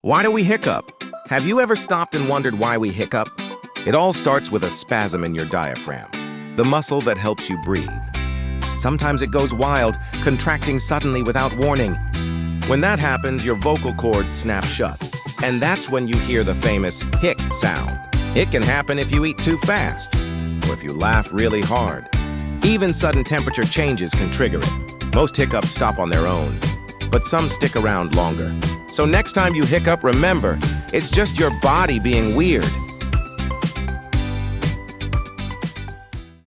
Why do we hiccup? Have you ever stopped and wondered why we hiccup? It all starts with a spasm in your diaphragm, the muscle that helps you breathe. Sometimes it goes wild, contracting suddenly without warning. When that happens, your vocal cords snap shut, and that's when you hear the famous hic sound. It can happen if you eat too fast, or if you laugh really hard. Even sudden temperature changes can trigger it. Most hiccups stop on their own, but some stick around longer. So next time you hiccup, remember, it's just your body being weird.